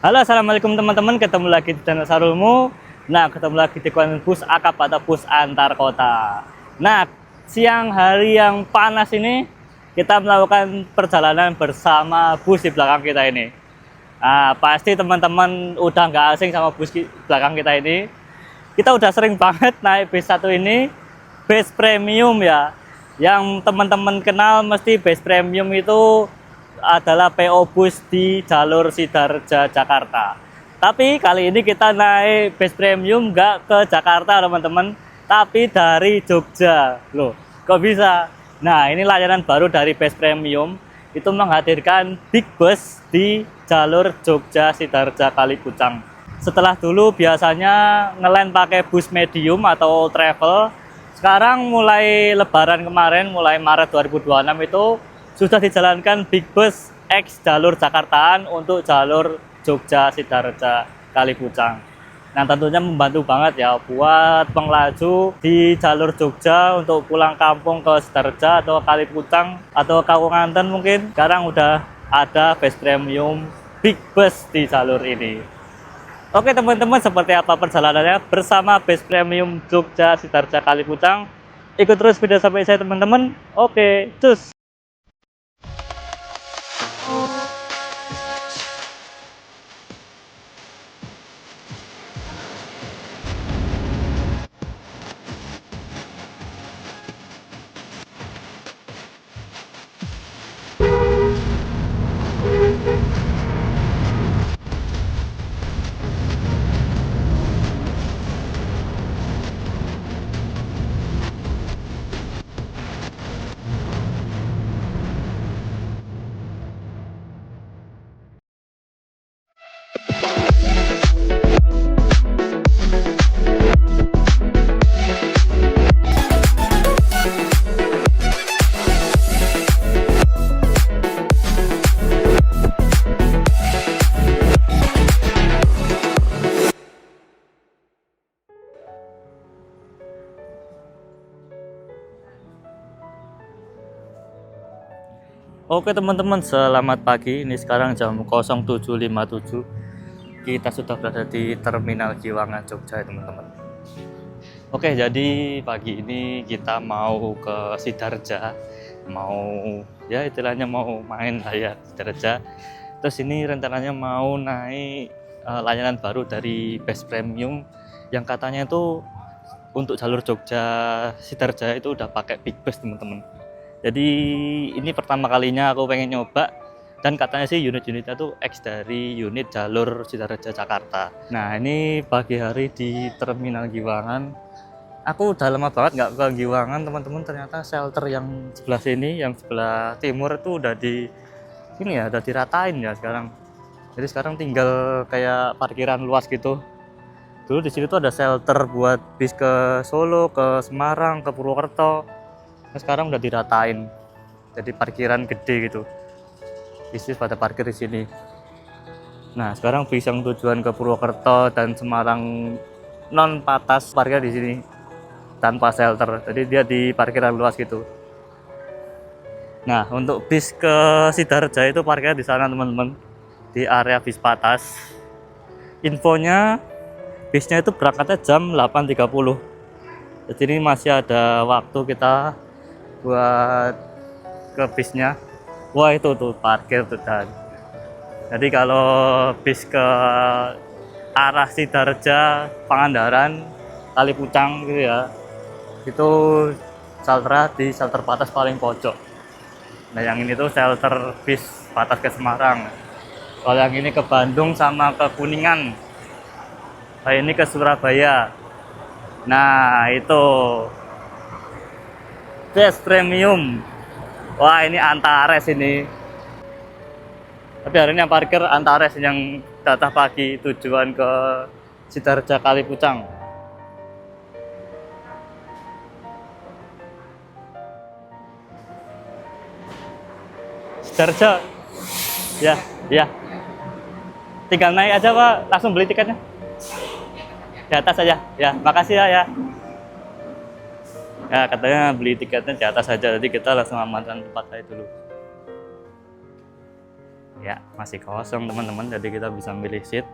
Halo, assalamualaikum teman-teman. Ketemu lagi di channel Sarulmu. Nah, ketemu lagi di konten bus akap atau bus antar kota. Nah, siang hari yang panas ini kita melakukan perjalanan bersama bus di belakang kita ini. Nah, pasti teman-teman udah nggak asing sama bus belakang kita ini. Kita udah sering banget naik bis satu ini, bis premium ya. Yang teman-teman kenal mesti bis premium itu adalah PO Bus di jalur Sidarja Jakarta. Tapi kali ini kita naik bis premium nggak ke Jakarta teman-teman, tapi dari Jogja. Loh, kok bisa? Nah, ini layanan baru dari bis premium, itu menghadirkan big bus di jalur Jogja Sidarja Kalipucang. Setelah dulu biasanya ngelen pakai bus medium atau travel, sekarang mulai lebaran kemarin, mulai Maret 2026 itu sudah dijalankan big bus X jalur Jakartaan untuk jalur Jogja Sidarja Kalipucang. Nah, tentunya membantu banget ya buat penglaju di jalur Jogja untuk pulang kampung ke Sidarja atau Kalipucang atau Kawunganten mungkin. Sekarang udah ada bus premium big bus di jalur ini. Oke teman-teman, seperti apa perjalanannya bersama bus premium Jogja Sidarja Kalipucang? Ikut terus video sampai saya teman-teman. Oke, cus. Oke teman-teman, selamat pagi. Ini sekarang jam 07.57. Kita sudah berada di Terminal Giwangan Jogja ya teman-teman. Oke, jadi pagi ini kita mau ke Sidarja. Mau ya istilahnya mau main lah ya Sidarja. Terus ini rencananya mau naik layanan baru dari bus premium yang katanya itu untuk jalur Jogja Sidarja itu udah pakai big bus teman-teman. Jadi ini pertama kalinya aku pengen nyoba, dan katanya sih unit-unitnya tuh X dari unit jalur Sidarja Jakarta. Nah, ini pagi hari di Terminal Giwangan. Aku udah lama banget nggak ke Giwangan teman-teman. Ternyata shelter yang sebelah sini, yang sebelah timur itu udah di ini ya, udah diratain ya sekarang. Jadi sekarang tinggal kayak parkiran luas gitu. Dulu di sini tuh ada shelter buat bis ke Solo, ke Semarang, ke Purwokerto. Nah, sekarang udah diratain, jadi parkiran gede gitu. Bisnis pada parkir di sini. Nah, sekarang bis yang tujuan ke Purwokerto dan Semarang non patas parkir di sini tanpa shelter. Jadi dia di parkiran luas gitu. Nah, untuk bis ke Sidarja itu parkirnya di sana teman-teman, di area bis patas. Infonya bisnya itu berangkatnya jam 8.30. Jadi ini masih ada waktu kita buat ke bisnya. Wah, itu tuh parkir tuh dan. Jadi kalau bis ke arah Sidarja, Pangandaran, Kalipucang gitu ya, itu shelter di shelter patas paling pojok. Nah, yang ini tuh shelter bis patas ke Semarang. Kalau yang ini ke Bandung sama ke Kuningan. Nah, ini ke Surabaya. Nah, itu bus premium. Wah, ini Antares ini. Tapi hari ini yang parkir Antares yang datang pagi tujuan ke Sidarja Kalipucang. Sidarja. Ya, ya. Tinggal naik aja Pak, langsung beli tiketnya. Di atas aja. Ya, makasih ya. Ya, katanya beli tiketnya di atas saja, jadi kita langsung amankan tempat saya dulu. Ya, masih kosong teman-teman, jadi kita bisa milih seat.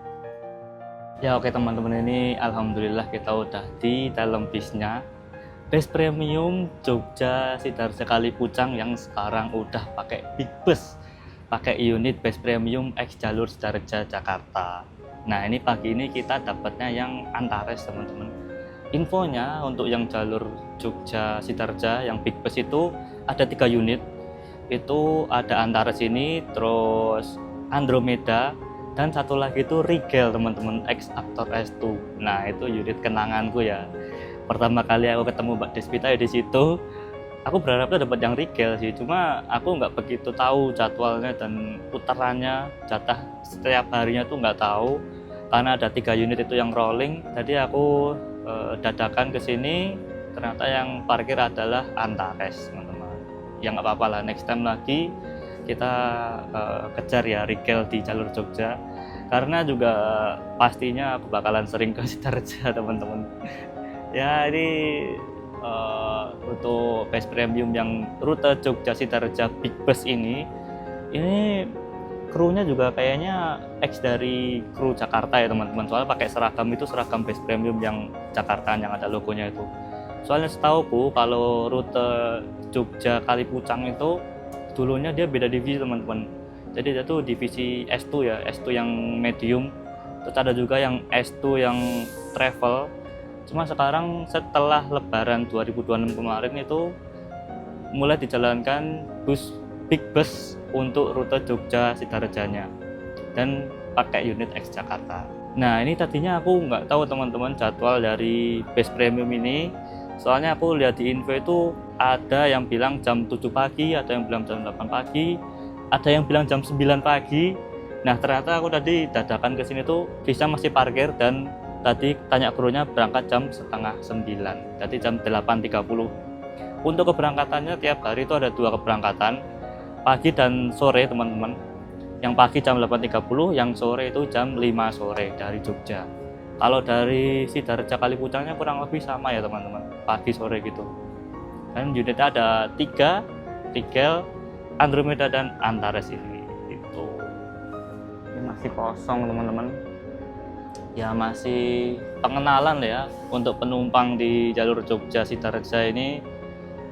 Ya oke teman-teman, ini alhamdulillah kita udah di dalam bisnya. Bus premium Jogja Sidarja Kalipucang yang sekarang udah pakai big bus, pakai unit bus premium X jalur Sidarja Jakarta. Nah ini pagi ini kita dapatnya yang Antares teman-teman. Infonya untuk yang jalur Jogja Sidarja yang big bus itu ada 3 unit. Itu ada Antares ini, terus Andromeda, dan satu lagi itu Rigel teman-teman, X Actor S2. Nah itu unit kenanganku ya. Pertama kali aku ketemu Mbak Despita di situ, aku berharapnya dapat yang Rigel sih, cuma aku nggak begitu tahu jadwalnya dan putarannya, jatah setiap harinya tuh nggak tahu karena ada 3 unit itu yang rolling. Jadi aku dadakan ke sini, ternyata yang parkir adalah Antares teman-teman. Ya nggak apa-apa lah, next time lagi kita kejar ya Rigel di jalur Jogja, karena juga pastinya aku bakalan sering ke Sidarja teman-teman. Ya ini untuk bus premium yang rute Jogja Sidarja Big Bus ini krunya juga kayaknya X dari kru Jakarta ya teman-teman, soalnya pakai seragam itu seragam bus premium yang Jakarta yang ada logonya itu. Soalnya setauku kalau rute Jogja Kalipucang itu dulunya dia beda divisi teman-teman, jadi dia tuh divisi S2 ya, S2 yang medium, terus ada juga yang S2 yang travel. Cuma sekarang setelah Lebaran 2026 kemarin itu mulai dijalankan big bus untuk rute Jogja Sidarjanya dan pakai unit X Jakarta. Nah ini tadinya aku nggak tahu teman-teman jadwal dari bus premium ini, soalnya aku lihat di info itu ada yang bilang jam 7 pagi, ada yang bilang jam 8 pagi, ada yang bilang jam 9 pagi. Nah ternyata aku tadi dadakan ke sini tuh bisa masih parkir, dan tadi tanya krunya berangkat jam setengah 9, jadi jam 8.30. Untuk keberangkatannya tiap hari itu ada 2 keberangkatan, pagi dan sore teman-teman. Yang pagi jam 8.30, yang sore itu jam 5 sore dari Jogja. Kalau dari Sidarja Kalipucangnya kurang lebih sama ya teman-teman, pagi sore gitu. Dan unitnya ada 3, Rigel, Andromeda, dan Antares ini. Itu masih kosong teman-teman. Ya masih pengenalan ya untuk penumpang di jalur Jogja Sidarja ini.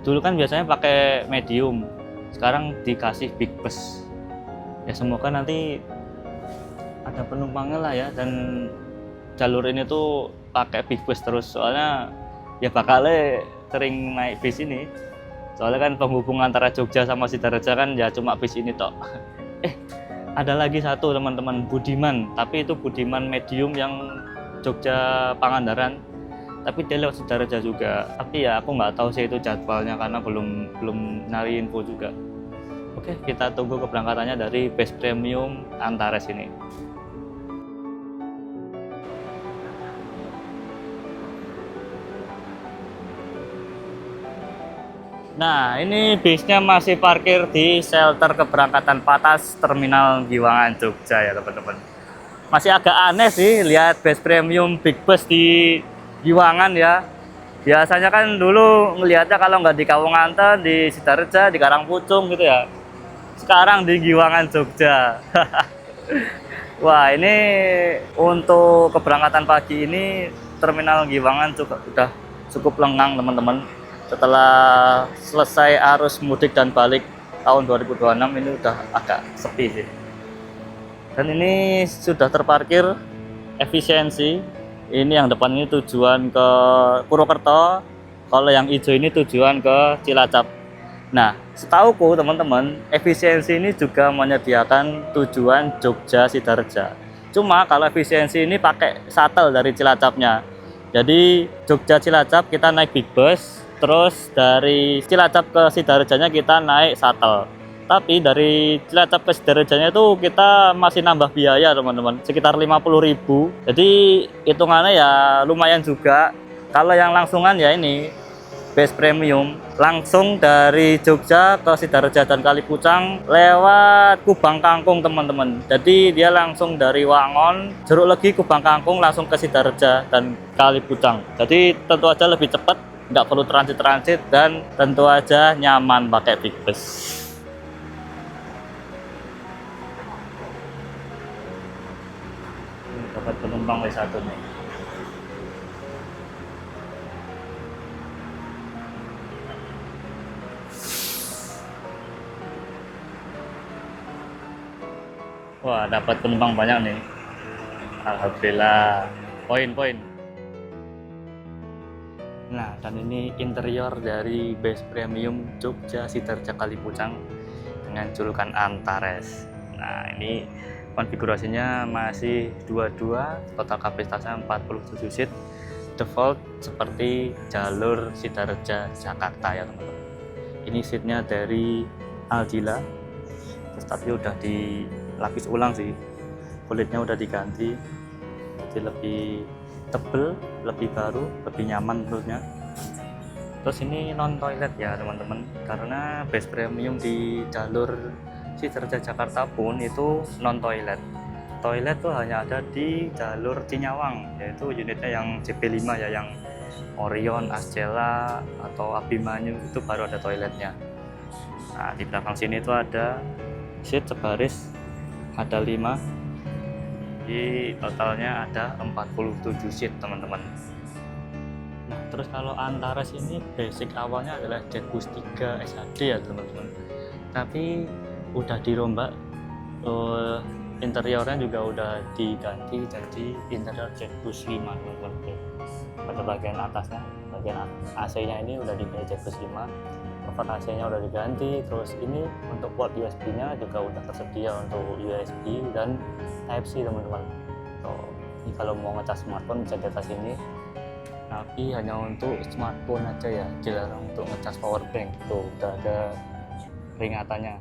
Dulu kan biasanya pakai medium, sekarang dikasih big bus. Ya semoga nanti ada penumpangnya lah ya, dan jalur ini tuh pakai big bus terus, soalnya ya bakalnya sering naik bis ini. Soalnya kan penghubung antara Jogja sama Sidarja kan ya cuma bis ini tok. Ada lagi satu teman-teman, Budiman, tapi itu Budiman medium yang Jogja Pangandaran, tapi dia lewat Sidarja juga. Tapi ya aku nggak tahu sih itu jadwalnya karena belum nyari info juga. Oke, kita tunggu keberangkatannya dari bus premium Antares ini. Nah, ini bisnya masih parkir di shelter keberangkatan Patas Terminal Giwangan Jogja ya teman-teman. Masih agak aneh sih lihat bus premium big bus di Giwangan ya. Biasanya kan dulu ngelihatnya kalau nggak di Kawunganten, di Sidarja, di Karangpucung gitu ya. Sekarang di Giwangan Jogja. Wah, ini untuk keberangkatan pagi ini Terminal Giwangan juga udah cukup lengang teman-teman. Setelah selesai arus mudik dan balik tahun 2026 ini udah agak sepi sih. Dan ini sudah terparkir efisiensi. Ini yang depan ini tujuan ke Purwokerto, kalau yang hijau ini tujuan ke Cilacap. Nah, setauku teman-teman, efisiensi ini juga menyediakan tujuan Jogja Sidarja. Cuma kalau efisiensi ini pakai shuttle dari Cilacapnya. Jadi Jogja Cilacap kita naik big bus, terus dari Cilacap ke Sidarjanya kita naik shuttle. Tapi dari Cilacap ke Sidarjanya itu kita masih nambah biaya teman-teman, sekitar 50.000. Jadi hitungannya ya lumayan juga. Kalau yang langsungan ya ini bus premium langsung dari Jogja ke Sidarja dan Kalipucang lewat Kubang Kangkung teman-teman. Jadi dia langsung dari Wangon, Jeruk Legi, Kubang Kangkung langsung ke Sidarja dan Kalipucang. Jadi tentu aja lebih cepat, nggak perlu transit-transit, dan tentu aja nyaman pakai big bus. dapat penumpang W1 nih. Wah, dapat penumpang banyak nih. Alhamdulillah. Poin-poin. Nah, dan ini interior dari base premium Jogja Sidarja Kalipucang dengan julukan Antares. Nah, ini konfigurasinya masih 22, total kapasitasnya 47 seat, default seperti jalur Sidarja Jakarta ya teman-teman. Ini seatnya dari Aldila, tapi udah dilapis ulang sih, kulitnya udah diganti, jadi lebih tebel, lebih baru, lebih nyaman menurutnya. Terus ini non toilet ya teman-teman, karena base premium di jalur Sidarja Jakarta pun itu non toilet. Toilet tuh hanya ada di jalur Cinyawang, yaitu unitnya yang CP5 ya, yang Orion, Ascela atau Abimanyu itu baru ada toiletnya. Nah, di belakang sini itu ada seat sebaris, ada 5, di totalnya ada 47 seat teman-teman. Nah, terus kalau Antares ini basic awalnya adalah Jetbus 3 SHD ya teman-teman, tapi udah dirombak, interiornya juga udah diganti jadi interior Jetbus 5 teman-teman. Pada bagian atasnya, bagian AC-nya ini udah diganti Jetbus 5, cover AC-nya udah diganti. Terus ini untuk port USB-nya juga udah tersedia untuk USB dan Type-C teman-teman. Ini kalau mau ngecas smartphone bisa di atas ini, tapi hanya untuk smartphone aja ya, dilarang untuk ngecas power bank. Tuh udah ada peringatannya.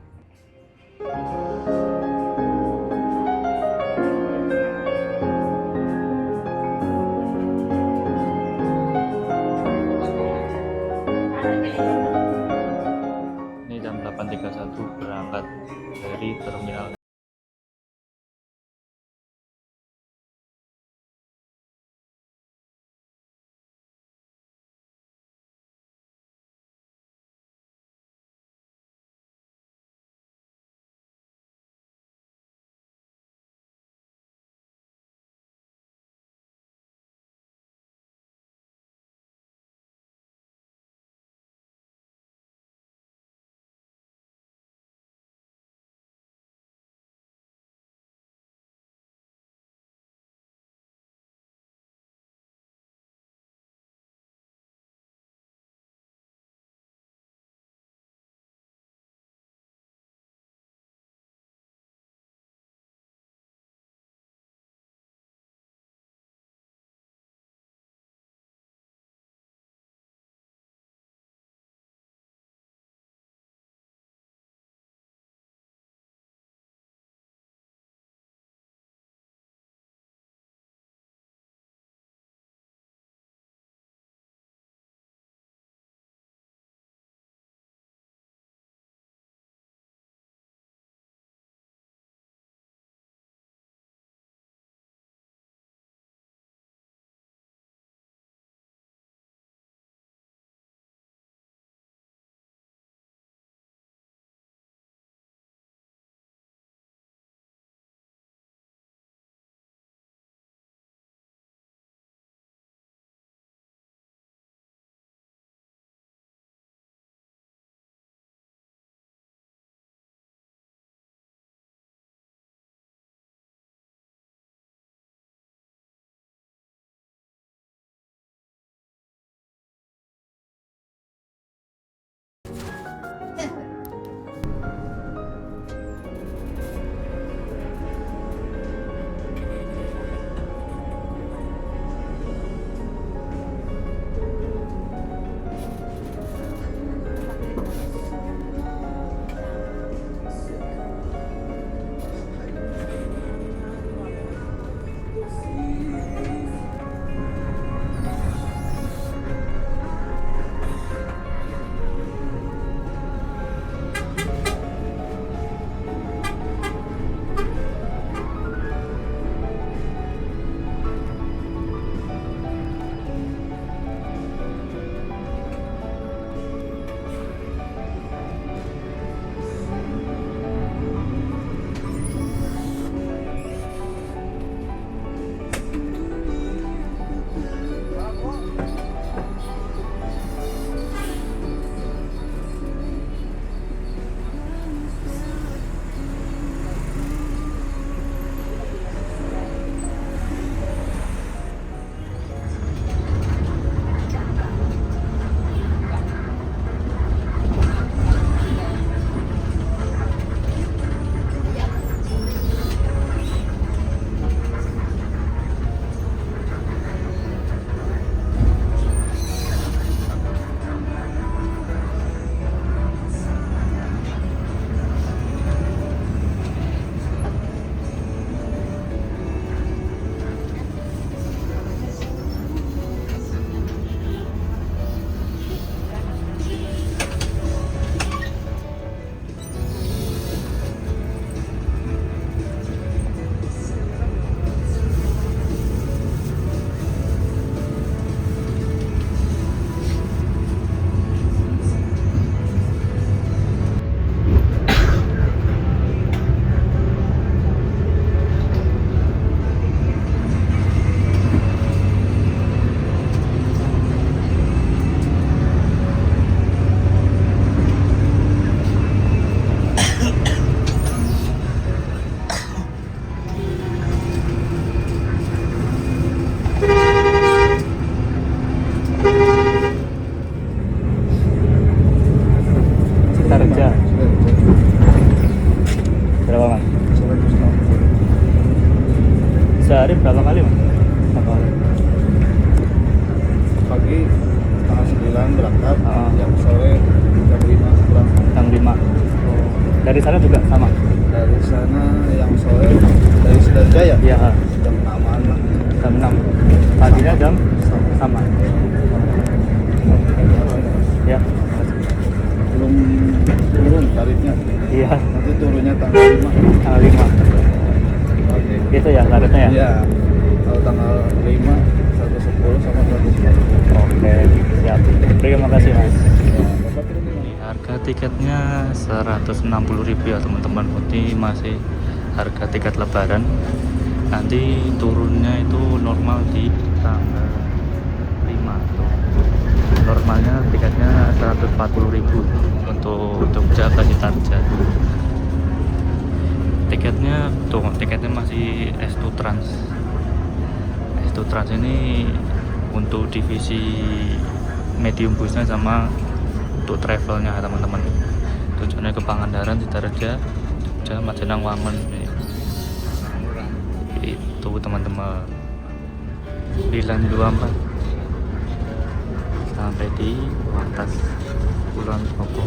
Ini jam 8.31 berangkat dari terminal Sehari berapa kali mas? Berapa kali? Pagi setengah 9 berangkat, Ah. jam sore jam 5 pulang. Jam 5. Dari sana juga sama? Dari sana yang sore dari Sudarjaya Iya. jam 6-an lah. Jam 6. Paginya jam sama. Ya. Belum turun tarifnya, Iya. nanti turunnya tanggal 5. Tanggal 5. Itu ya tarifnya ya? Iya, kalau tanggal 5 110 sama 140. Oke, siap. Terima kasih mas. Bapak turun di mana? Harga tiketnya 160.000 ya teman-teman. Ini masih harga tiket lebaran. Nanti turunnya itu normal di tanggal 5 tuh. Normalnya tiketnya 140.000 untuk Jogja ke Tarja. Tiketnya masih S2 Trans. S2 Trans ini untuk divisi medium busnya sama untuk travelnya teman-teman. Tujuannya ke Pangandaran, Sidoarjo, Jogja, Majenang, Wangun. Itu teman-teman. 924 sampai di atas Kulon Progo.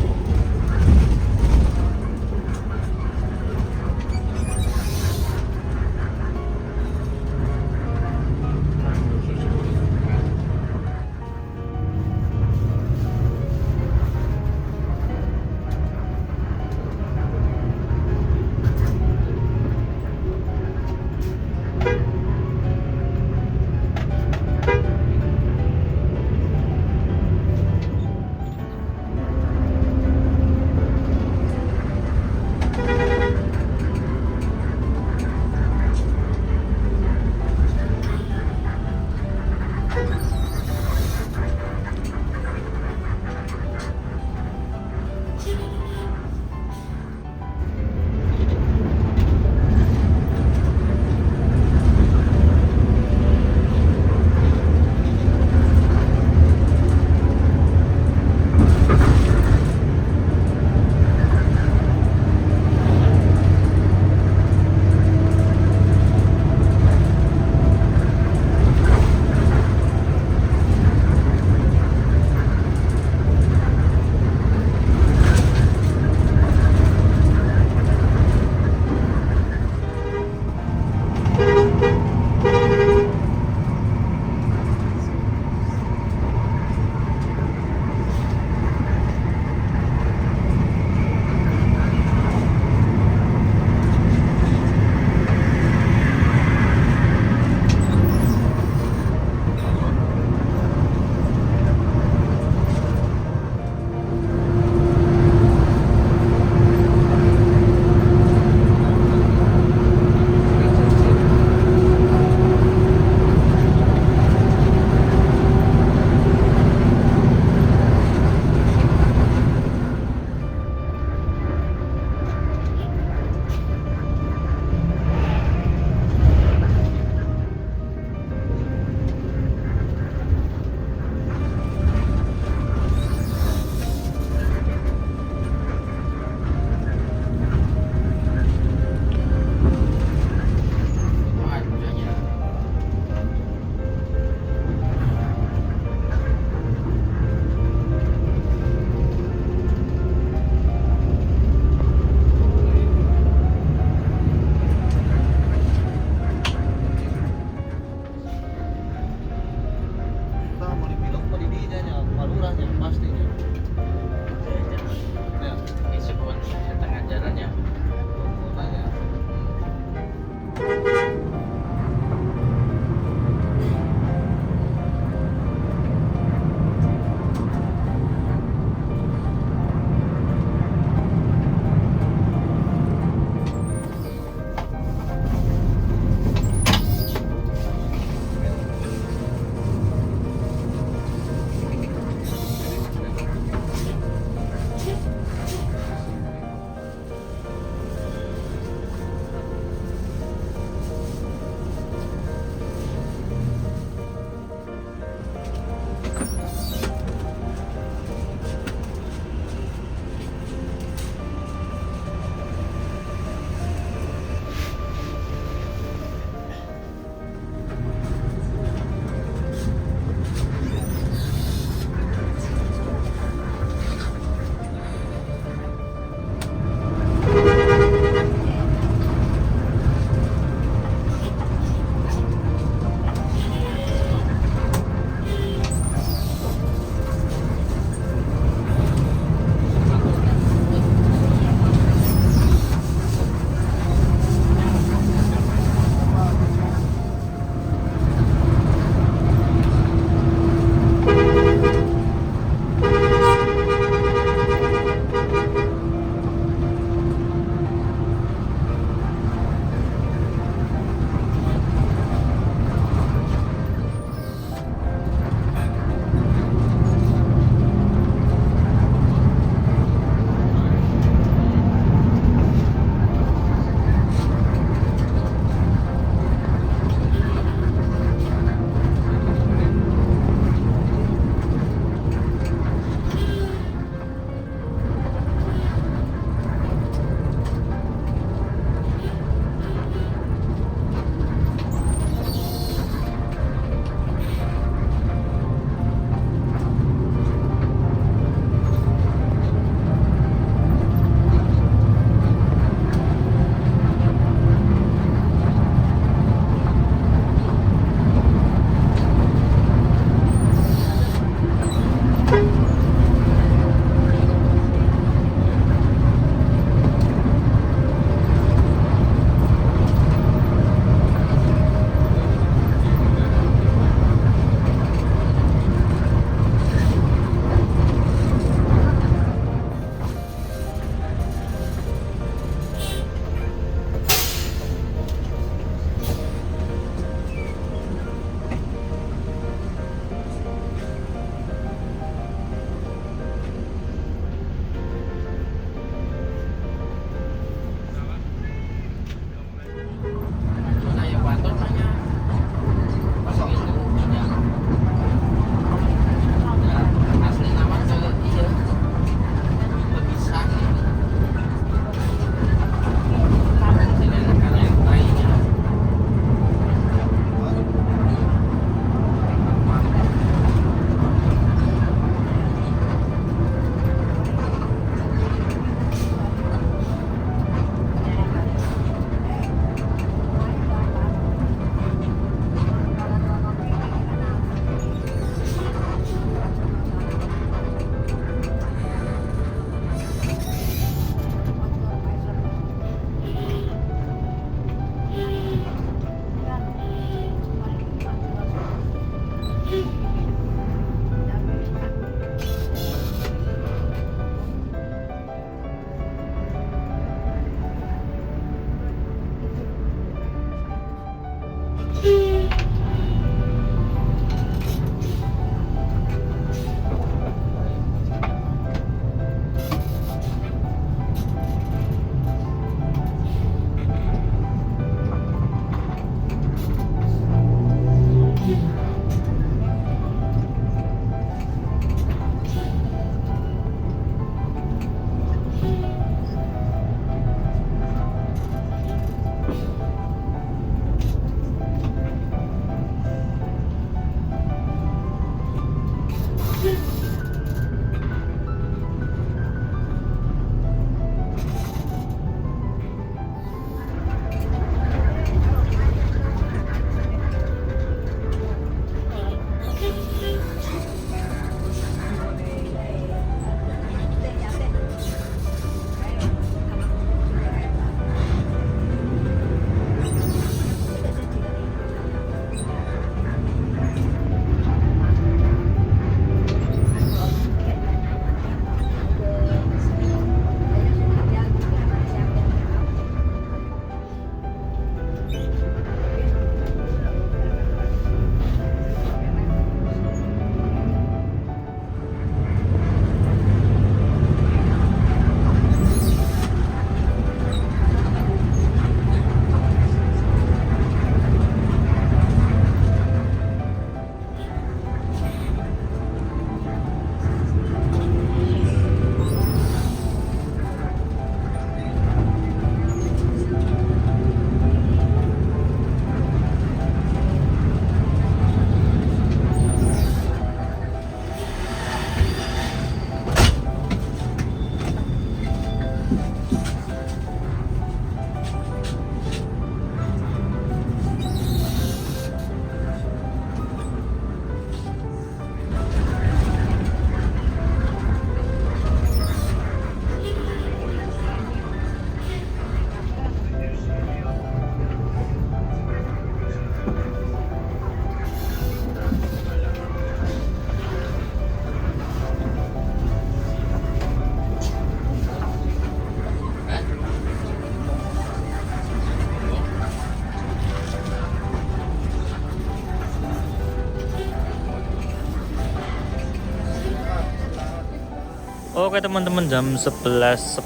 Oke teman-teman, jam 11.10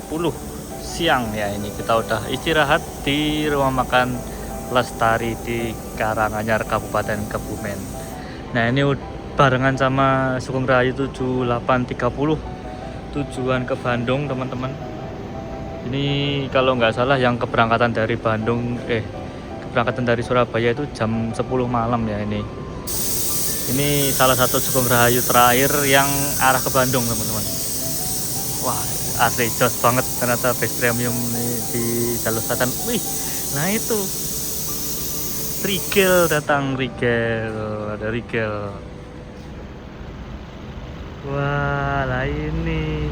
siang ya, ini kita udah istirahat di rumah makan Lestari di Karanganyar, Kabupaten Kebumen. Nah ini barengan sama Sugeng Rahayu 7830 tujuan ke Bandung teman-teman. Ini kalau nggak salah yang keberangkatan dari Bandung keberangkatan dari Surabaya itu jam 10 malam ya ini. Ini salah satu Sugeng Rahayu terakhir yang arah ke Bandung teman-teman. Wah asli jos banget ternyata base premium di jalur selatan. Wih, nah itu Rigel datang, ada Rigel. Wah lah ini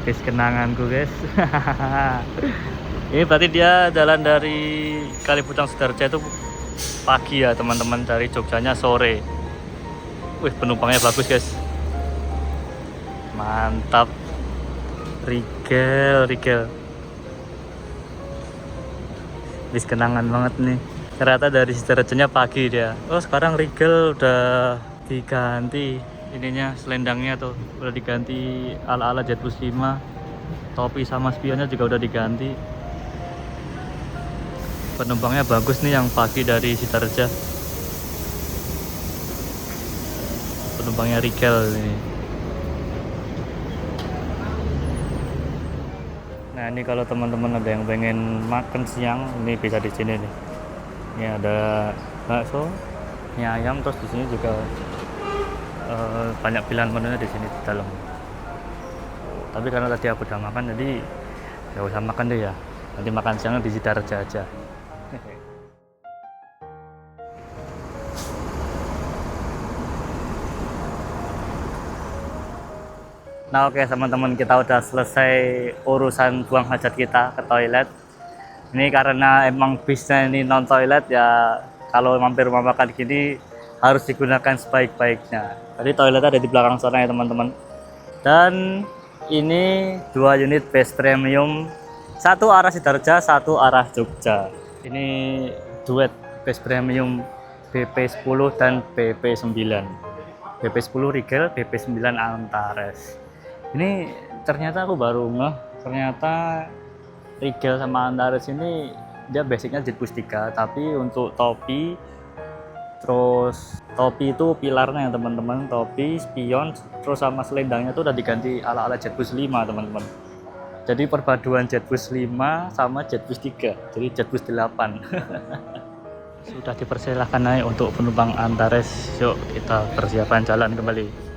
guys, kenanganku guys. Ini berarti dia jalan dari Kalibutang Sidoarjo itu pagi ya teman-teman, dari Jogjanya sore. Wih penumpangnya bagus guys, mantap. Rigel bis kenangan banget nih. Ternyata dari Sidoarjonya pagi dia. Oh sekarang Rigel udah diganti ininya, selendangnya tuh udah diganti ala-ala Jet Plus 5. Topi sama spionnya juga udah diganti. Penumpangnya bagus nih yang pagi dari Sidoarjo. Penumpangnya Rigel ini. Nah ini kalau teman-teman ada yang pengen makan siang, ini bisa di sini nih. Ini ada bakso, mie ayam, terus di sini juga banyak pilihan menunya di sini di dalam. Tapi karena tadi aku udah makan, jadi gak usah makan deh ya. Nanti makan siangnya di Sidoarjo aja. Nah oke teman-teman, kita udah selesai urusan buang hajat kita ke toilet. Ini karena emang bisnya ini non toilet ya, kalau mampir rumah makan gini harus digunakan sebaik-baiknya. Jadi toiletnya ada di belakang sana ya teman-teman. Dan ini 2 unit base premium, satu arah Sidoarjo, satu arah Jogja. Ini duet base premium BP10 dan BP9. BP10 Rigel, BP9 Antares. Ini ternyata aku baru ngeh, ternyata Rigel sama Antares ini dia basicnya Jet Plus 3, tapi untuk topi, terus topi itu pilarnya ya teman-teman, topi, spion, terus sama selendangnya itu udah diganti ala-ala Jet Plus 5 teman-teman. Jadi perpaduan Jet Plus 5 sama Jet Plus 3, jadi Jet Plus 8. Sudah dipersilahkan naik untuk penumpang Antares. Yuk kita persiapan jalan kembali.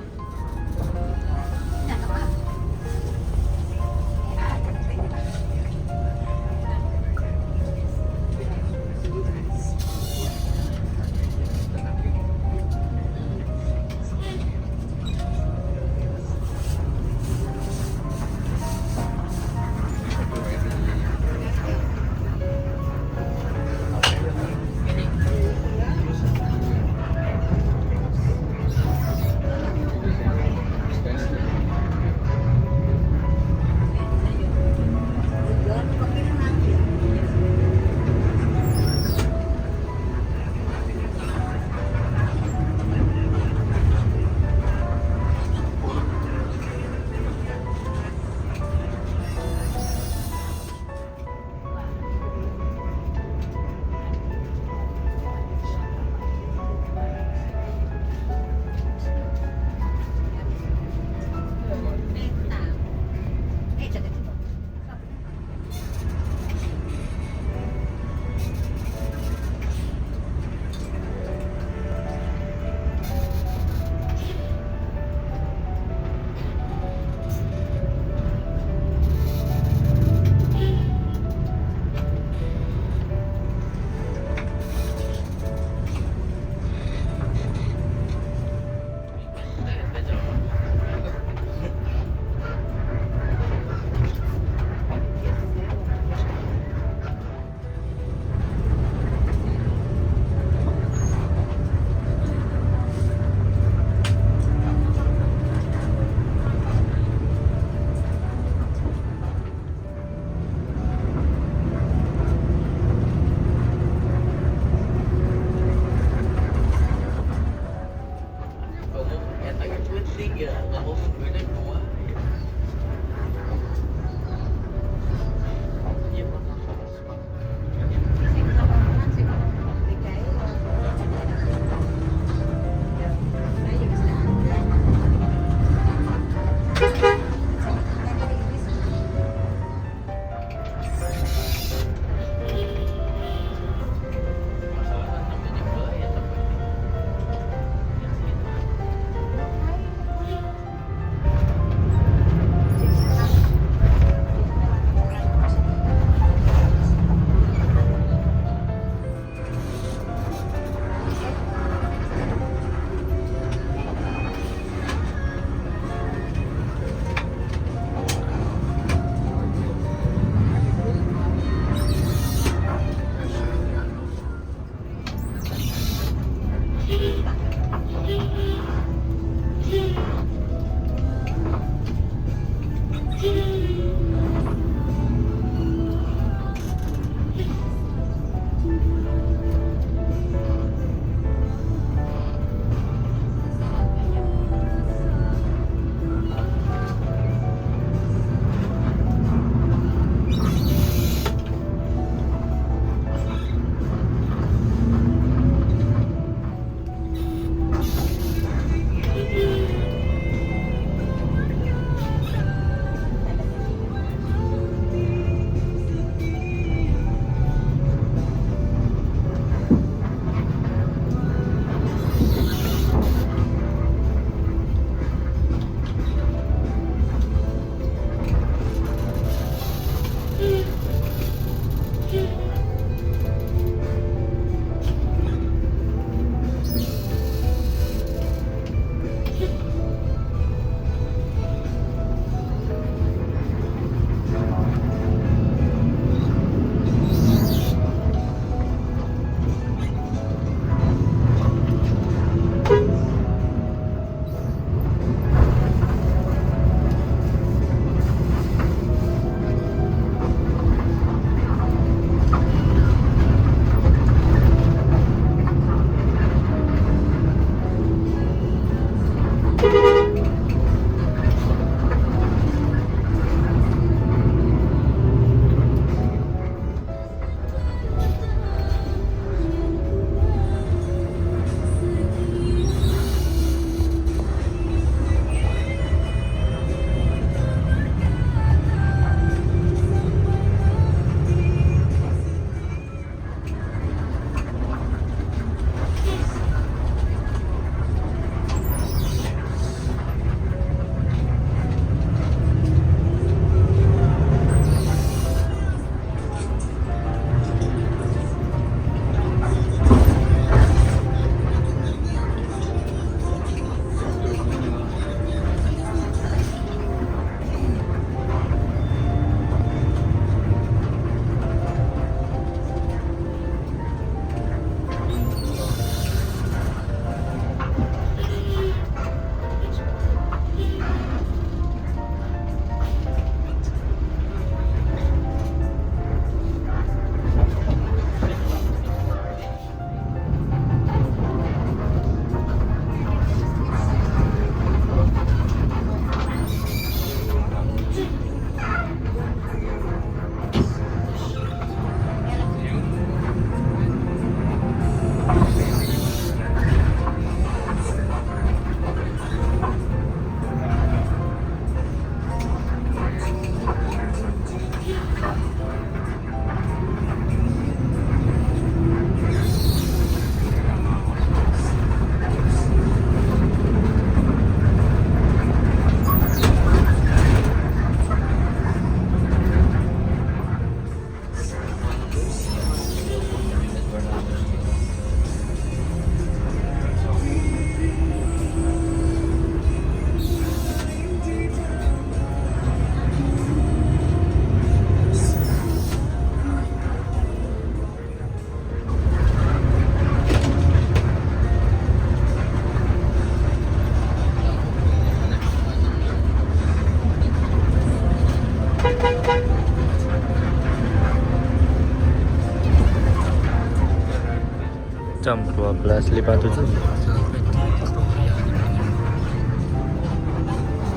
jam 12.57 sampai di Kroya.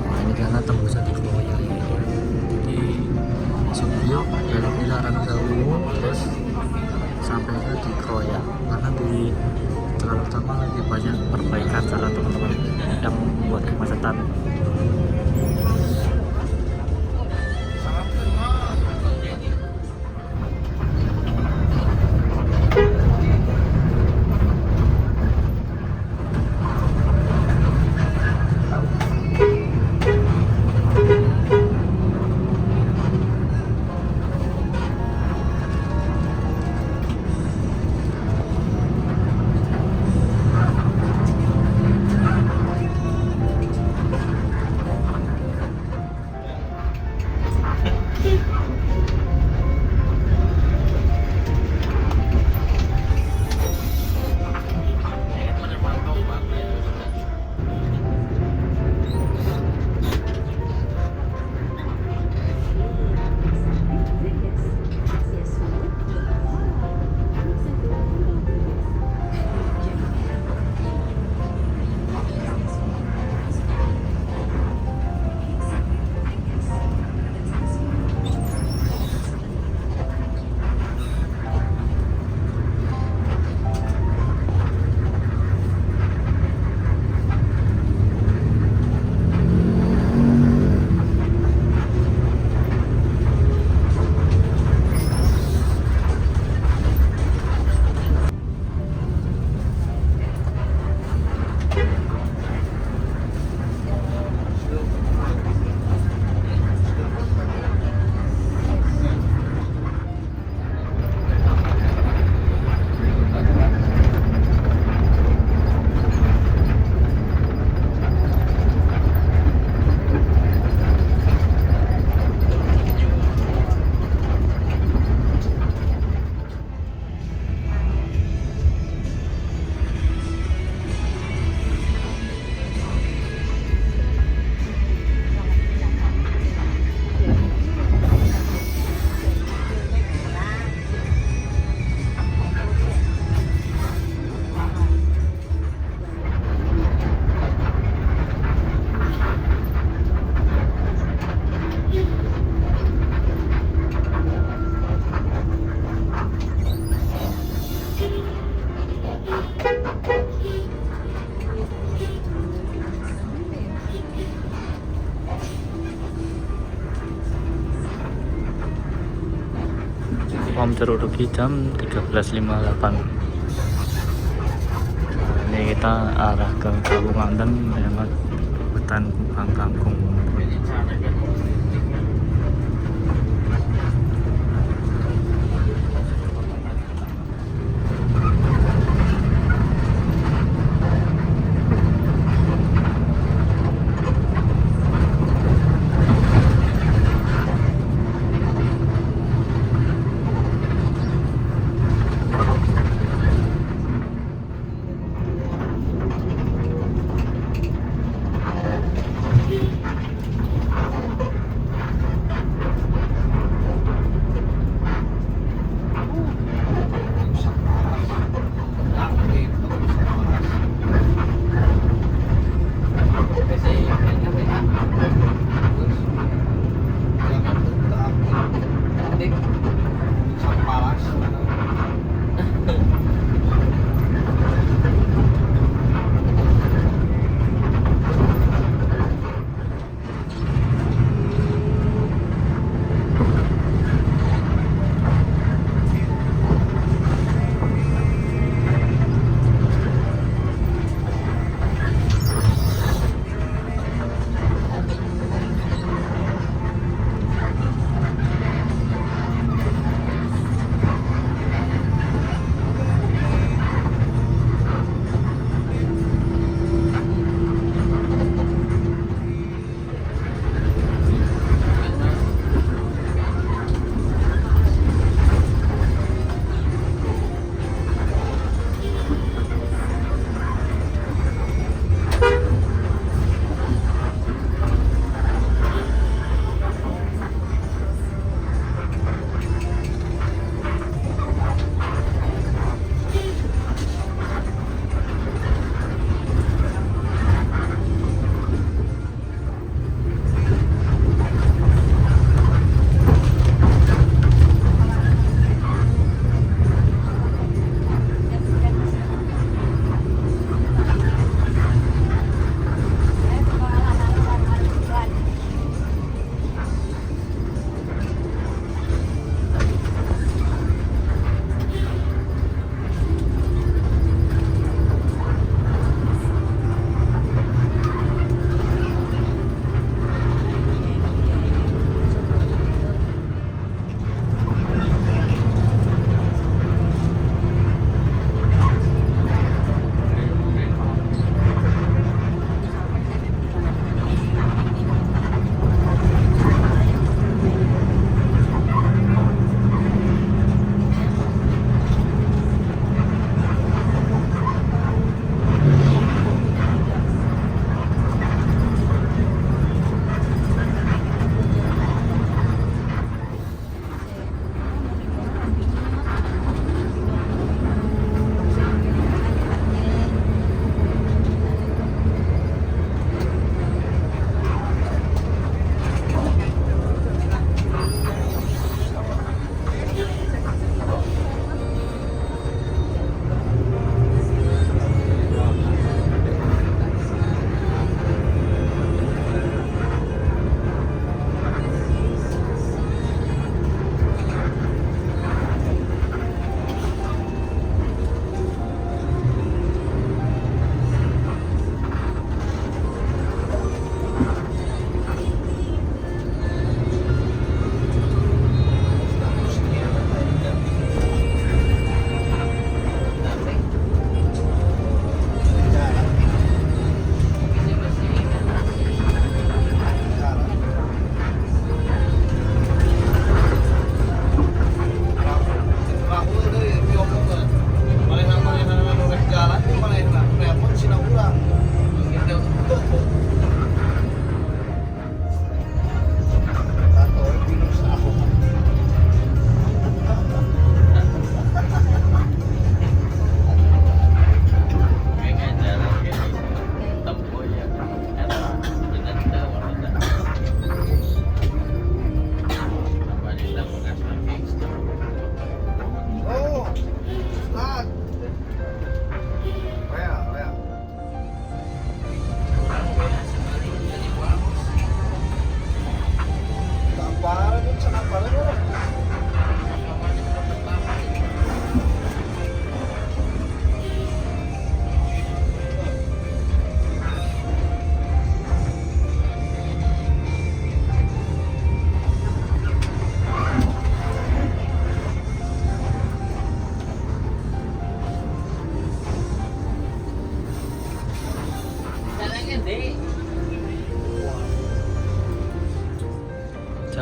Nah, ini karena tembusnya di Kroya ini. Jadi Subiok dari Larang Sewu terus sampai di Kroya karena di Jalan Utama lagi banyak perbaikan jalan teman-teman yang membuat kemacetan. Om Jeruk Rugi jam 13.58. Ini kita arah ke Kabupaten lewat hutan Kupang Kangkung.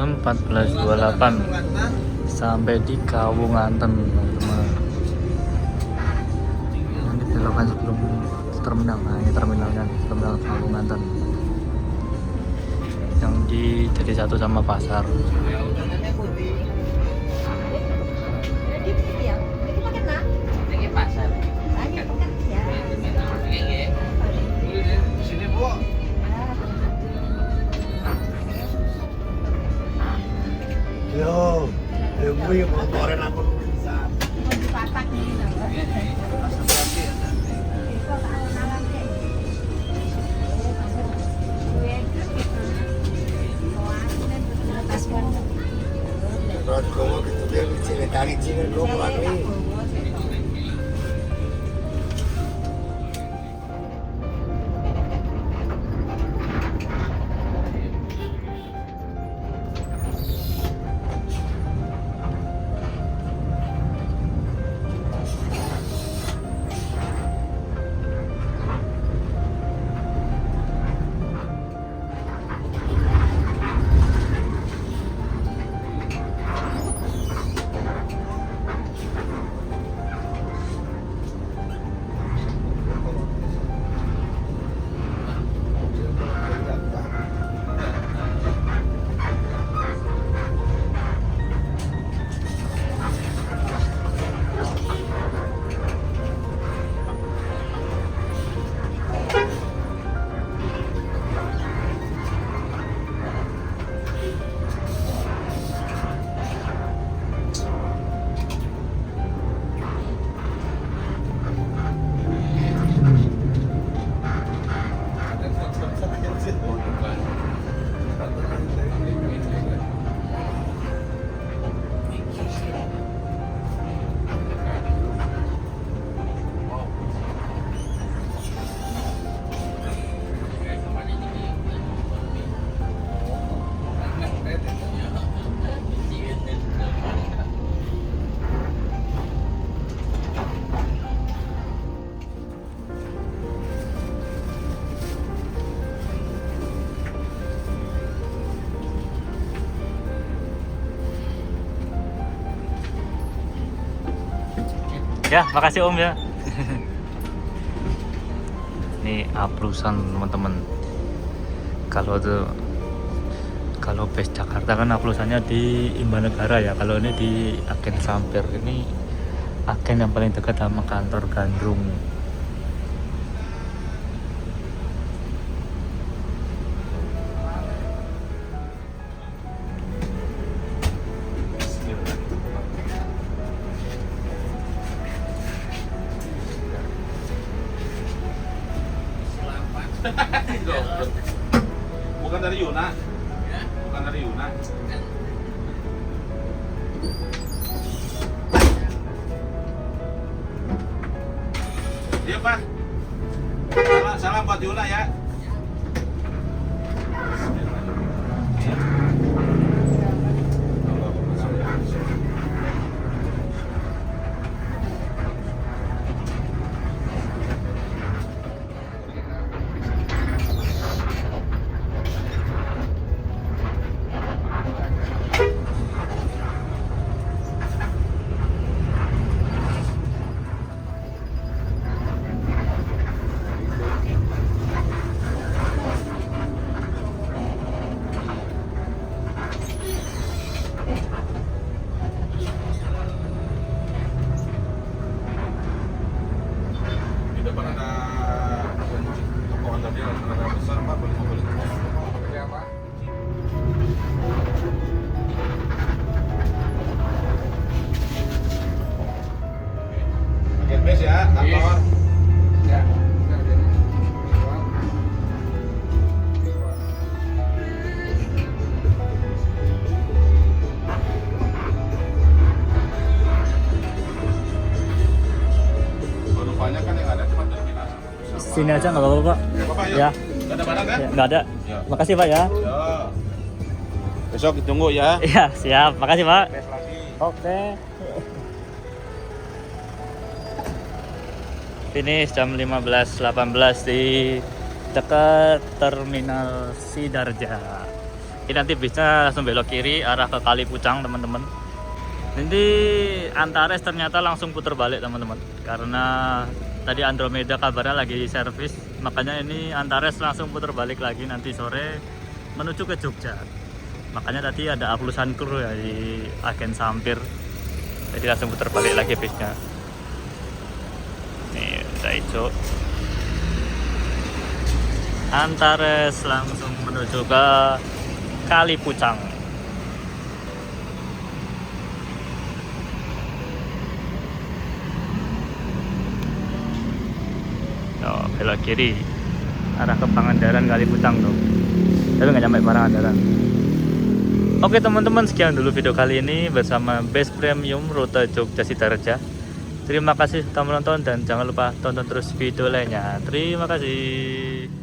jam 14.28 sampai di Kawunganten teman-teman. Ini belokan sebelum terminal. Nah ini terminalnya, terminal Kawunganten yang di jadi satu sama pasar. Yo, gue motorin aku bisa. Terus kamu gitu dia diceritain gue lagi. Ya, makasih Om ya. Ini aplusan teman-teman. Kalau bus Jakarta kan aplusannya di Imbanegara ya. Kalau ini di Agen Sampir. Ini agen yang paling dekat sama kantor Gandrung. Bukan dari Yuna. Bukan dari Yuna. Iya Pak. Salam buat Yuna ya. Ya, kantor. Penumpangnya kan yang ada cuma terminal. Sini aja nggak apa-apa Pak. Ya, Bapak, Ya. Nggak ada barang kan? Ya, nggak ada. Ya. Makasih Pak ya. Ya. Besok ditunggu ya. Iya, siap. Makasih Pak. Tes lagi. Oke. Finish jam 15.18 di dekat Terminal Sidarja. Ini nanti bisnya langsung belok kiri arah ke Kali Pucang teman-teman. Nanti Antares ternyata langsung putar balik teman-teman, karena tadi Andromeda kabarnya lagi servis, makanya ini Antares langsung putar balik lagi nanti sore menuju ke Jogja. Makanya tadi ada aplusan kru ya di Agen Sampir, jadi langsung putar balik lagi bisnya. Nih udah hijau, Antares langsung menuju ke Kali Pucang. Oh, belok kiri arah ke Pangandaran Kali Pucang tuh, tapi nggak nyampe Pangandaran. Oke teman-teman, sekian dulu video kali ini bersama Base Premium rute Jogja Sidareja. Terima kasih telah menonton dan jangan lupa tonton terus video lainnya. Terima kasih.